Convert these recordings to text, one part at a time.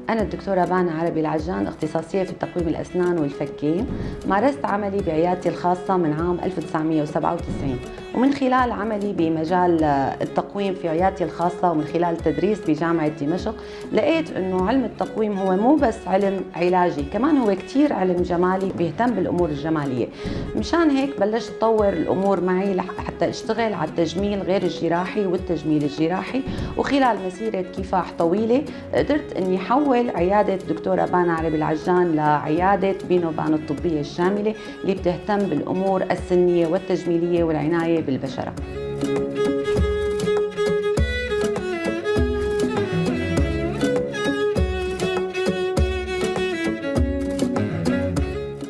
أنا الدكتورة بانا عربي العجان، اختصاصية في تقويم الأسنان والفكين. مارست عملي بعيادتي الخاصة من عام 1997، ومن خلال عملي بمجال التقويم في عيادتي الخاصة ومن خلال التدريس بجامعة دمشق لقيت أنه علم التقويم هو مو بس علم علاجي، كمان هو كتير علم جمالي بيهتم بالأمور الجمالية. مشان هيك بلشت أطور الأمور معي حتى أشتغل على التجميل غير الجراحي والتجميل الجراحي. وخلال مسيرة كفاح طويلة قدرت أني حول عيادة دكتورة بانا عربي العجان لعيادة بينوبان الطبية الشاملة اللي بتهتم بالأمور السنية والتجميلية والعناية بالبشرة.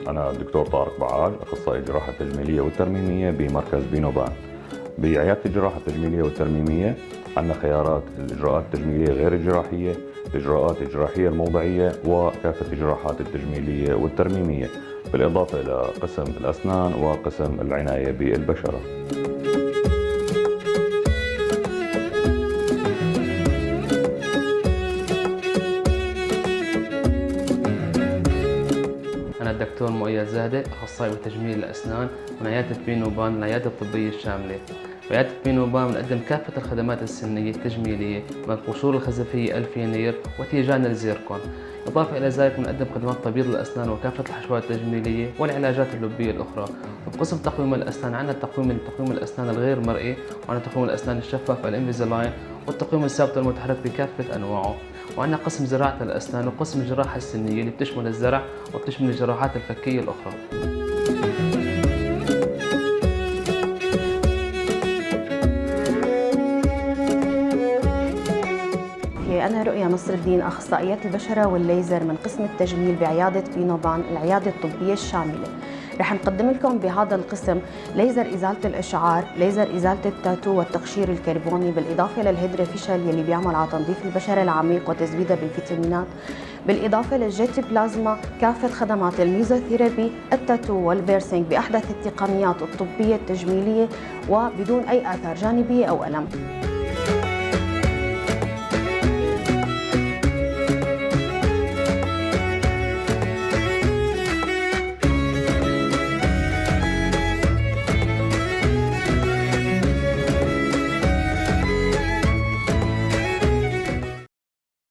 أنا الدكتور طارق بعاج، أخصائي الجراحة التجميلية والترميمية بمركز بينوبان. بعيادة الجراحة التجميلية والترميمية عندنا خيارات الإجراءات التجميلية غير الجراحية، الإجراءات الجراحية الموضعية، وكافة الجراحات التجميلية والترميمية، بالإضافة إلى قسم الأسنان وقسم العناية بالبشرة. أنا الدكتور مؤيد زاهدة، أخصائي بتجميل الأسنان من عيادة بينوبان العيادة الطبية الشاملة. بعيادة بينوبان بنقدم كافة الخدمات السنية التجميلية من القشور الخزفية الفينير وتيجان الزيركون. إضافة إلى ذلك بنقدم خدمات تبييض الأسنان وكافة الحشوات التجميلية والعلاجات اللبية الأخرى. وبقسم تقويم الأسنان عندنا تقويم الأسنان الغير مرئي، وعندنا تقويم الأسنان الشفاف الانفيزلاين، والتقويم الثابت والمتحرك بكافة أنواعه. وعندنا قسم زراعة الأسنان وقسم الجراحة السنية اللي بتشمل الزرع وبتشمل الجراحات الفكية الأخرى. أنا رؤية نصر الدين، أخصائية البشرة والليزر من قسم التجميل بعيادة بينوبان العيادة الطبية الشاملة. رح نقدم لكم بهذا القسم ليزر إزالة الإشعار، ليزر إزالة التاتو والتقشير الكربوني، بالإضافة للهيدروفيشل يلي بيعمل على تنظيف البشرة العميق وتزويدها بالفيتامينات، بالإضافة للجيت بلازما، كافة خدمات الميزوثيرابي، التاتو والبيرسينج بأحدث التقنيات الطبية التجميلية وبدون أي آثار جانبية أو ألم.